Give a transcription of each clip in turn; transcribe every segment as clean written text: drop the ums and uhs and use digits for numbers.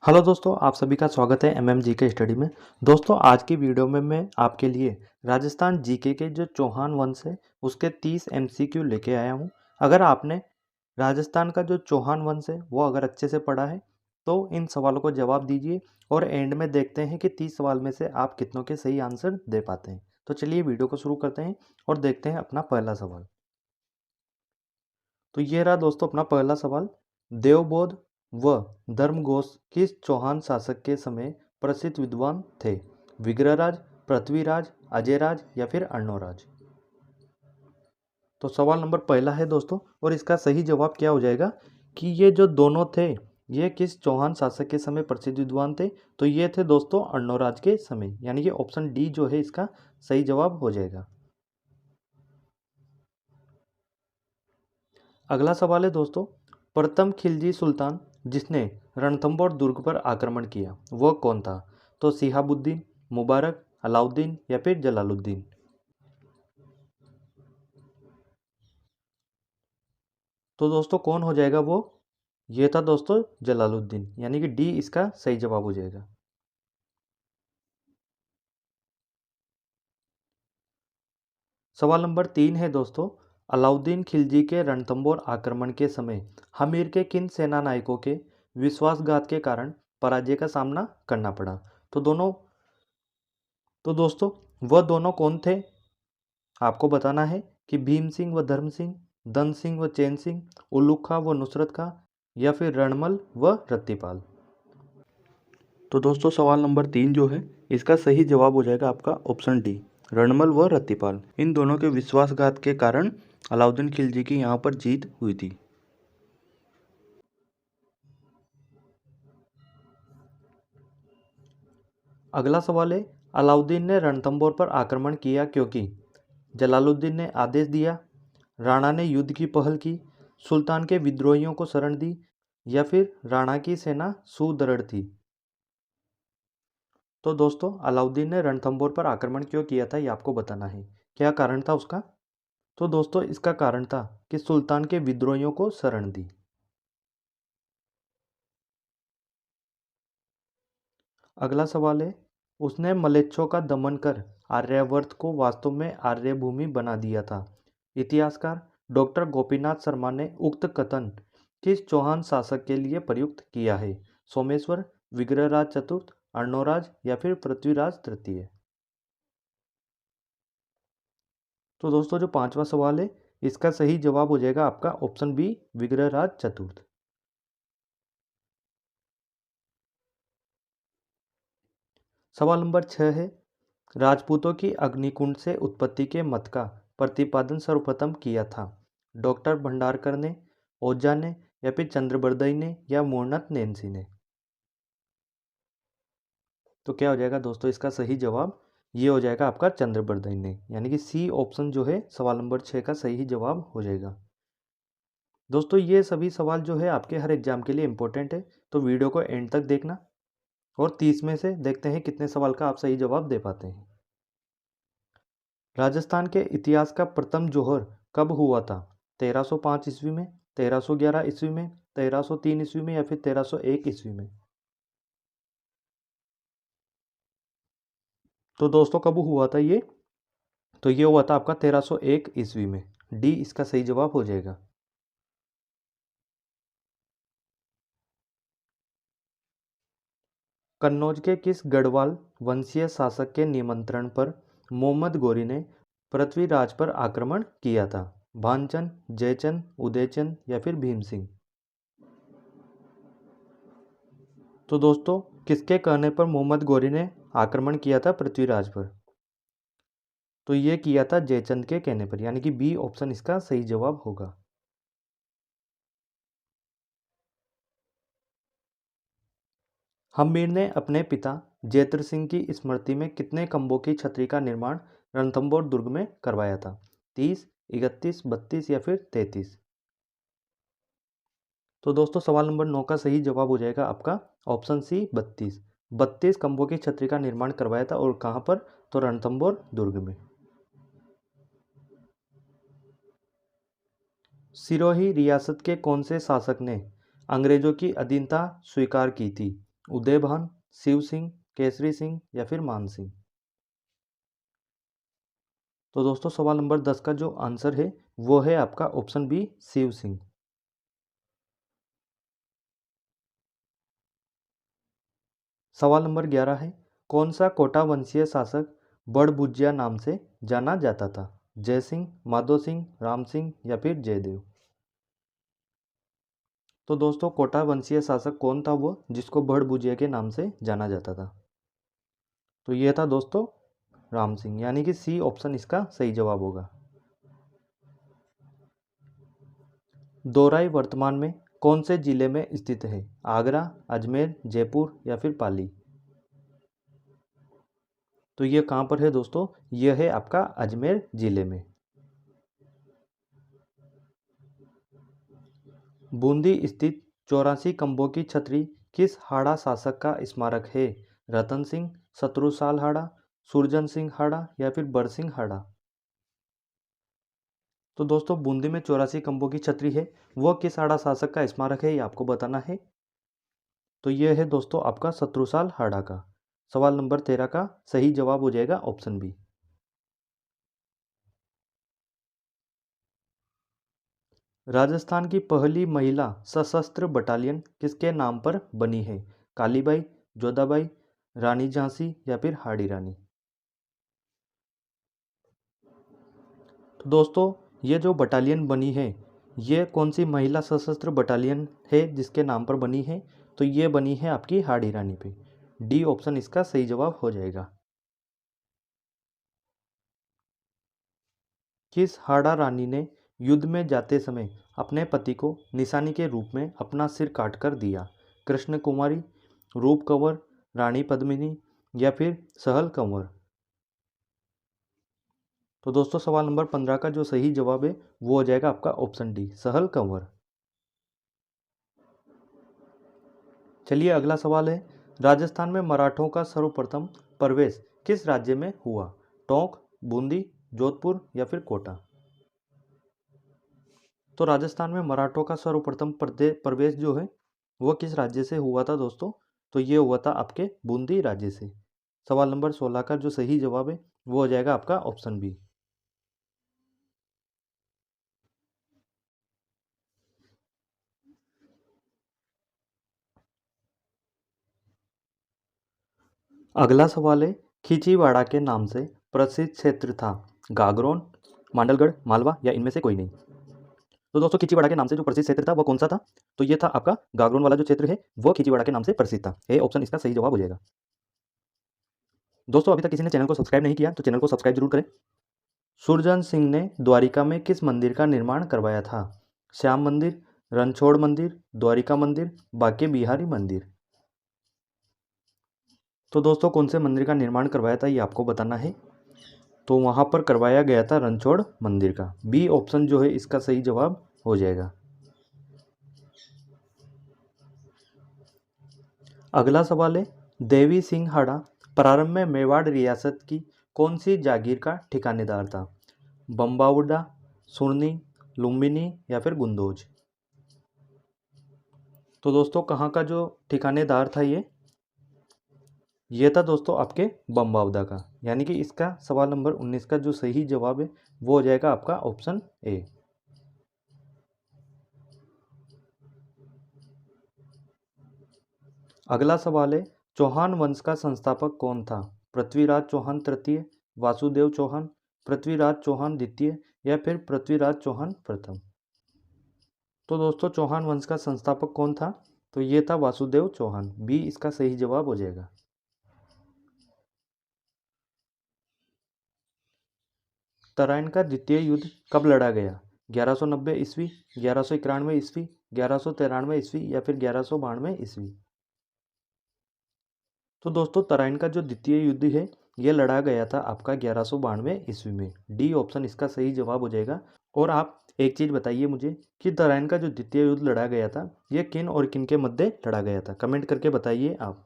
Hello दोस्तों, आप सभी का स्वागत है एमएम के स्टडी में। दोस्तों, आज की वीडियो में मैं आपके लिए राजस्थान जीके के जो चौहान वंश है उसके 30 एमसीक्यू लेके आया हूं। अगर आपने राजस्थान का जो चौहान वंश है वो अगर अच्छे से पढ़ा है तो इन सवालों को जवाब दीजिए और एंड में देखते हैं कि 30 सवाल में से आप कितनों के सही आंसर दे पाते हैं। तो चलिए वीडियो को शुरू करते हैं और देखते हैं अपना पहला सवाल। तो ये रहा दोस्तों अपना पहला सवाल। देवबोध व धर्मघोष किस चौहान शासक के समय प्रसिद्ध विद्वान थे? विग्रहराज, पृथ्वीराज, अजयराज या फिर अर्णोराज? तो सवाल नंबर पहला है दोस्तों, और इसका सही जवाब क्या हो जाएगा कि ये जो दोनों थे ये किस चौहान शासक के समय प्रसिद्ध विद्वान थे? तो ये थे दोस्तों अर्णोराज के समय, यानी कि ऑप्शन डी जो है इसका सही जवाब हो जाएगा। अगला सवाल है दोस्तों, प्रथम खिलजी सुल्तान जिसने रणथंबोर दुर्ग पर आक्रमण किया वह कौन था? तो सिहाबुद्दीन, मुबारक, अलाउद्दीन या फिर जलालुद्दीन? तो दोस्तों कौन हो जाएगा वो? ये था दोस्तों जलालुद्दीन, यानी कि डी इसका सही जवाब हो जाएगा। सवाल नंबर 3 है दोस्तों, अलाउद्दीन खिलजी के रणथंबोर आक्रमण के समय हमीर के किन सेना नायकों के विश्वासघात के कारण पराजय का सामना करना पड़ा? तो दोस्तों वह दोनों कौन थे? आपको बताना है कि भीम सिंह व धर्म सिंह, दन सिंह व चैन सिंह, उल्लूखा व नुसरत खां या फिर रणमल व रत्तीपाल? तो दोस्तों सवाल नंबर 3 जो है इसका सही जवाब हो जाएगा आपका ऑप्शन डी, रणमल व रत्तीपाल। इन दोनों के विश्वासघात के कारण अलाउद्दीन खिलजी की यहाँ पर जीत हुई थी। अगला सवाल है, अलाउद्दीन ने रणथंबोर पर आक्रमण किया क्योंकि जलालुद्दीन ने आदेश दिया, राणा ने युद्ध की पहल की, सुल्तान के विद्रोहियों को शरण दी या फिर राणा की सेना सुदृढ़ थी? तो दोस्तों अलाउद्दीन ने रणथंबोर पर आक्रमण क्यों किया था ये आपको बताना है। क्या कारण था उसका? तो दोस्तों इसका कारण था कि सुल्तान के विद्रोहियों को शरण दी। अगला सवाल है, उसने मलेच्छों का दमन कर आर्यावर्त को वास्तव में आर्यभूमि बना दिया था। इतिहासकार डॉक्टर गोपीनाथ शर्मा ने उक्त कथन किस चौहान शासक के लिए प्रयुक्त किया है? सोमेश्वर, विग्रहराज चतुर्थ, अर्णोराज या फिर पृथ्वीराज तृतीय? तो दोस्तों जो पांचवा सवाल है इसका सही जवाब हो जाएगा आपका ऑप्शन बी, विग्रहराज चतुर्थ। सवाल नंबर 6 है, राजपूतों की अग्निकुंड से उत्पत्ति के मत का प्रतिपादन सर्वप्रथम किया था? डॉक्टर भंडारकर ने, ओझा ने या फिर चंद्रबरदई ने या मूर्णत नैन्सी ने? तो क्या हो जाएगा दोस्तों इसका सही जवाब? ये हो जाएगा आपका चंद्रबरदई ने, यानी कि सी ऑप्शन जो है सवाल नंबर 6 का सही जवाब हो जाएगा। दोस्तों ये सभी सवाल जो है आपके हर एग्जाम के लिए इंपॉर्टेंट है, तो वीडियो को एंड तक देखना और 30 में से देखते हैं कितने सवाल का आप सही जवाब दे पाते हैं। राजस्थान के इतिहास का प्रथम जोहर कब हुआ था? 1305 ईस्वी में, 1311 ईस्वी में, 1303 ईस्वी में या फिर 1301 ईस्वी में? तो दोस्तों कब हुआ था ये? तो ये हुआ था आपका 1301 ईस्वी में। डी इसका सही जवाब हो जाएगा। कन्नौज के किस गढ़वाल वंशीय शासक के निमंत्रण पर मोहम्मद गोरी ने पृथ्वीराज पर आक्रमण किया था? भानचंद, जयचंद, उदयचंद या फिर भीम सिंह? तो दोस्तों किसके कहने पर मोहम्मद गौरी ने आक्रमण किया था पृथ्वीराज पर? तो ये किया था जयचंद के कहने पर, यानी कि बी ऑप्शन इसका सही जवाब होगा। हम्मीर ने अपने पिता जैत्र सिंह की स्मृति में कितने खंभों की छतरी का निर्माण रणथंबोर दुर्ग में करवाया था? 30, 31, 32 या फिर 33? तो दोस्तों सवाल नंबर 9 का सही जवाब हो जाएगा आपका ऑप्शन सी, 32। 32 खंभों की छतरी का निर्माण करवाया था, और कहाँ पर? तो रणथंबोर दुर्ग में। सिरोही रियासत के कौन से शासक ने अंग्रेजों की अधीनता स्वीकार की थी? उदयभान, शिव सिंह, केसरी सिंह या फिर मान सिंह। तो दोस्तों सवाल नंबर 10 का जो आंसर है वो है आपका ऑप्शन बी, शिव सिंह। सवाल नंबर 11 है, कौन सा कोटा वंशीय शासक बड़बुज्जिया नाम से जाना जाता था? जय सिंह, माधो सिंह, राम सिंह या फिर जयदेव। तो दोस्तों कोटा वंशीय शासक कौन था वो जिसको बड़बुज्जिया के नाम से जाना जाता था? तो ये था दोस्तों राम सिंह, यानी कि सी ऑप्शन इसका सही जवाब होगा। दोराई वर्तमान में कौन से जिले में स्थित है? आगरा, अजमेर, जयपुर या फिर पाली। तो ये कहाँ पर है दोस्तों? यह है आपका अजमेर जिले में। बूंदी स्थित 84 खंभों की छतरी किस हाड़ा शासक का स्मारक है? रतन सिंह, शत्रुसाल हाड़ा, सुरजन सिंह हाड़ा या फिर बरसिंह हाड़ा। तो दोस्तों बूंदी में 84 खंभों की छतरी है, वह किस हाड़ा शासक का स्मारक है ये आपको बताना है। तो यह है दोस्तों आपका शत्रुसाल हाड़ा का। सवाल नंबर 13 का सही जवाब हो जाएगा ऑप्शन बी। राजस्थान की पहली महिला सशस्त्र बटालियन किसके नाम पर बनी है? कालीबाई, जोधाबाई, रानी झांसी या फिर हाड़ी रानी। तो दोस्तों ये जो बटालियन बनी है ये कौन सी महिला सशस्त्र बटालियन है जिसके नाम पर बनी है? तो ये बनी है आपकी हाड़ी रानी पे। डी ऑप्शन इसका सही जवाब हो जाएगा। किस हाड़ा रानी ने युद्ध में जाते समय अपने पति को निशानी के रूप में अपना सिर काट कर दिया? कृष्ण कुमारी, रूप कंवर, रानी पद्मिनी या फिर सहल कंवर। तो दोस्तों सवाल नंबर 15 का जो सही जवाब है वो हो जाएगा आपका ऑप्शन डी, सहल कंवर। चलिए अगला सवाल है, राजस्थान में मराठों का सर्वप्रथम प्रवेश किस राज्य में हुआ? टोंक, बूंदी, जोधपुर या फिर कोटा। तो राजस्थान में मराठों का सर्वप्रथम प्रवेश जो है वो किस राज्य से हुआ था दोस्तों? तो ये हुआ था आपके बूंदी राज्य से। सवाल नंबर 16 का जो सही जवाब है वो हो जाएगा आपका ऑप्शन बी। अगला सवाल है, खिचीवाड़ा के नाम से प्रसिद्ध क्षेत्र था गागरोन, मांडलगढ़, मालवा या इनमें से कोई नहीं। तो दोस्तों खिचीवाड़ा के नाम से जो प्रसिद्ध क्षेत्र था वो कौन सा था? तो ये था आपका गागरोन वाला जो क्षेत्र है वो खिचीवाड़ा के नाम से प्रसिद्ध था। ए ऑप्शन इसका सही जवाब हो जाएगा। दोस्तों अभी तक किसी ने चैनल को सब्सक्राइब नहीं किया तो चैनल को सब्सक्राइब जरूर करें। सुरजन सिंह ने द्वारिका में किस मंदिर का निर्माण करवाया था? श्याम मंदिर, रणछोड़ मंदिर, द्वारिका मंदिर, बांके बिहारी मंदिर। तो दोस्तों कौन से मंदिर का निर्माण करवाया था ये आपको बताना है। तो वहाँ पर करवाया गया था रणछोड़ मंदिर का। बी ऑप्शन जो है इसका सही जवाब हो जाएगा। अगला सवाल है, देवी सिंह हाड़ा प्रारंभ में मेवाड़ रियासत की कौन सी जागीर का ठिकानेदार था? बम्बावुडा, सुरनी, लुम्बिनी या फिर गुंदोज। तो दोस्तों कहाँ का जो ठिकानेदार था ये था दोस्तों आपके बम्बावदा का, यानी कि इसका सवाल नंबर 19 का जो सही जवाब है वो हो जाएगा आपका ऑप्शन ए। अगला सवाल है, चौहान वंश का संस्थापक कौन था? पृथ्वीराज चौहान तृतीय, वासुदेव चौहान, पृथ्वीराज चौहान द्वितीय या फिर पृथ्वीराज चौहान प्रथम। तो दोस्तों चौहान वंश का संस्थापक कौन था? तो ये था वासुदेव चौहान। बी इसका सही जवाब हो जाएगा। तराइन का द्वितीय युद्ध कब लड़ा गया? 1190 ईस्वी, 1191 ईस्वी, 1193 ईस्वी या फिर 1192 ईस्वी। तो दोस्तों तराइन का जो द्वितीय युद्ध है ये लड़ा गया था आपका 1192 ईस्वी में। डी ऑप्शन इसका सही जवाब हो जाएगा। और आप एक चीज़ बताइए मुझे कि तराइन का जो द्वितीय युद्ध लड़ा गया था ये किन और किन के मध्य लड़ा गया था? कमेंट करके बताइए आप।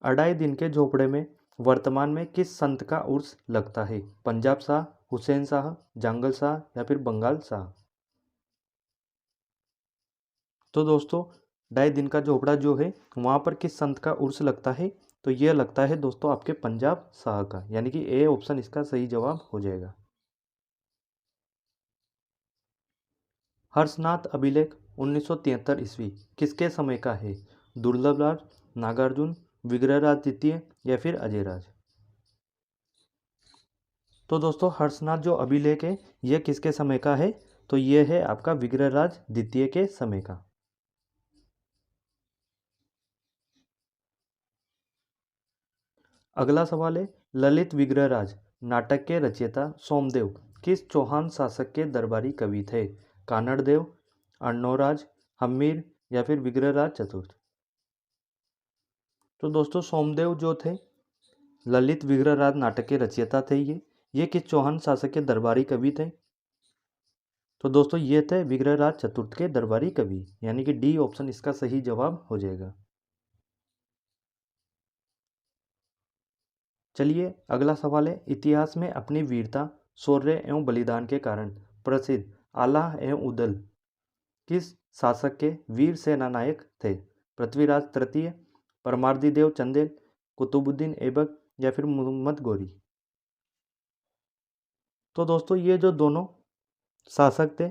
अढ़ाई दिन के झोपड़े में वर्तमान में किस संत का उर्स लगता है? पंजाब शाह, हुसैन शाह, जंगल शाह या फिर बंगाल शाह। तो दोस्तों ढाई दिन का झोपड़ा जो है वहाँ पर किस संत का उर्स लगता है? तो ये लगता है दोस्तों आपके पंजाब शाह का, यानी कि ए ऑप्शन इसका सही जवाब हो जाएगा। हर्षनाथ अभिलेख 1973 ईस्वी किसके समय का है? दुर्लभराज, नागार्जुन, विग्रहराज द्वितीय या फिर अजयराज? तो दोस्तों हर्षनाथ जो अभिलेख है यह किसके समय का है? तो यह है आपका विग्रहराज द्वितीय के समय का। अगला सवाल है, ललित विग्रहराज नाटक के रचयिता सोमदेव किस चौहान शासक के दरबारी कवि थे? कानड़देव, अर्णोराज, हम्मीर या फिर विग्रहराज चतुर्थ? तो दोस्तों सोमदेव जो थे ललित विग्रहराज नाटक के रचयिता थे। ये किस चौहान शासक के दरबारी कवि थे? तो दोस्तों ये थे विग्रहराज चतुर्थ के दरबारी कवि, यानी कि डी ऑप्शन इसका सही जवाब हो जाएगा। चलिए अगला सवाल है, इतिहास में अपनी वीरता, शौर्य एवं बलिदान के कारण प्रसिद्ध आला एवं उदल किस शासक के वीर सेनानायक थे? पृथ्वीराज तृतीय, परमार्दी चंदेल, कुतुबुद्दीन ऐबक या फिर मोहम्मद गोरी? तो दोस्तों ये जो दोनों शासक थे,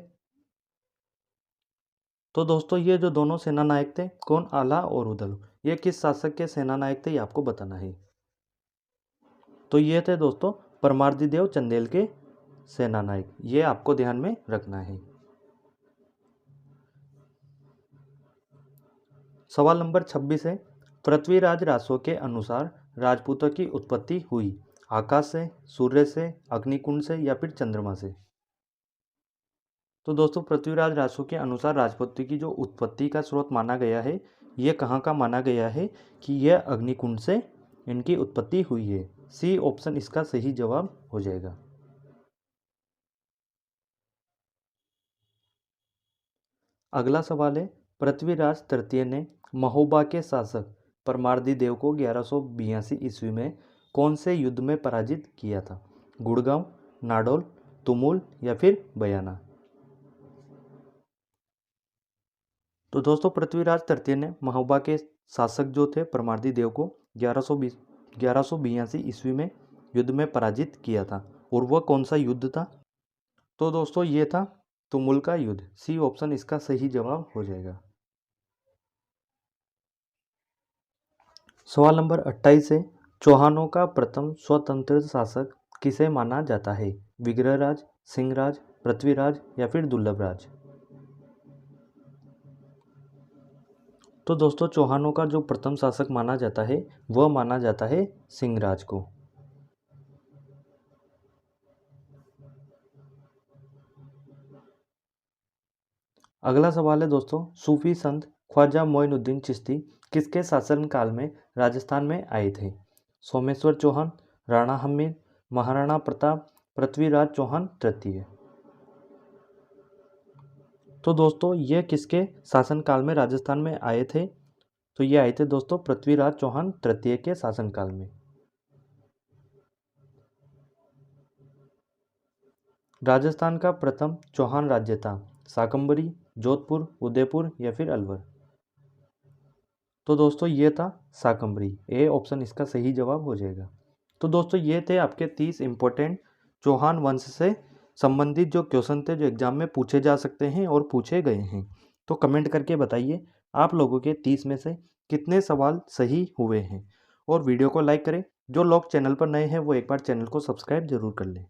तो दोस्तों ये जो दोनों सेनानायक थे, कौन? आला और उदल, ये किस शासक के सेनानायक थे ये आपको बताना है। तो ये थे दोस्तों परमार्दी चंदेल के सेनानायक, ये आपको ध्यान में रखना है। सवाल नंबर 26 है, पृथ्वीराज रासो के अनुसार राजपूतों की उत्पत्ति हुई आकाश से, सूर्य से, अग्निकुंड से या फिर चंद्रमा से? तो दोस्तों पृथ्वीराज रासो के अनुसार राजपूतों की जो उत्पत्ति का स्रोत माना गया है, ये कहाँ का माना गया है कि यह अग्निकुंड से इनकी उत्पत्ति हुई है। सी ऑप्शन इसका सही जवाब हो जाएगा। अगला सवाल है, पृथ्वीराज तृतीय ने महोबा के शासक परमार्दी देव को 1182 ईस्वी में कौन से युद्ध में पराजित किया था? गुड़गांव, नाडोल, तुमुल या फिर बयाना? तो दोस्तों पृथ्वीराज तृतीय ने महोबा के शासक जो थे परमार्दी देव को 1182 ईस्वी में युद्ध में पराजित किया था, और वह कौन सा युद्ध था? तो दोस्तों ये था तुमुल का युद्ध। सी ऑप्शन इसका सही जवाब हो जाएगा। सवाल नंबर 28 है, चौहानों का प्रथम स्वतंत्र शासक किसे माना जाता है? विग्रहराज, सिंहराज, पृथ्वीराज या फिर दुर्लभराज? तो दोस्तों चौहानों का जो प्रथम शासक माना जाता है वह माना जाता है सिंहराज को। अगला सवाल है दोस्तों, सूफी संत ख्वाजा मोइनुद्दीन चिश्ती किसके शासनकाल में राजस्थान में आए थे? सोमेश्वर चौहान, राणा हमीर, महाराणा प्रताप, पृथ्वीराज चौहान तृतीय? तो दोस्तों ये किसके शासनकाल में राजस्थान में आए थे? तो ये आए थे दोस्तों पृथ्वीराज चौहान तृतीय के शासनकाल में। राजस्थान का प्रथम चौहान राज्य था शाकंभरी, जोधपुर, उदयपुर या फिर अलवर? तो दोस्तों ये था शाकंभरी। ए ऑप्शन इसका सही जवाब हो जाएगा। तो दोस्तों ये थे आपके 30 इंपॉर्टेंट चौहान वंश से संबंधित जो क्वेश्चन थे जो एग्जाम में पूछे जा सकते हैं और पूछे गए हैं। तो कमेंट करके बताइए आप लोगों के 30 में से कितने सवाल सही हुए हैं, और वीडियो को लाइक करें। जो लोग चैनल पर नए हैं वो एक बार चैनल को सब्सक्राइब जरूर कर लें।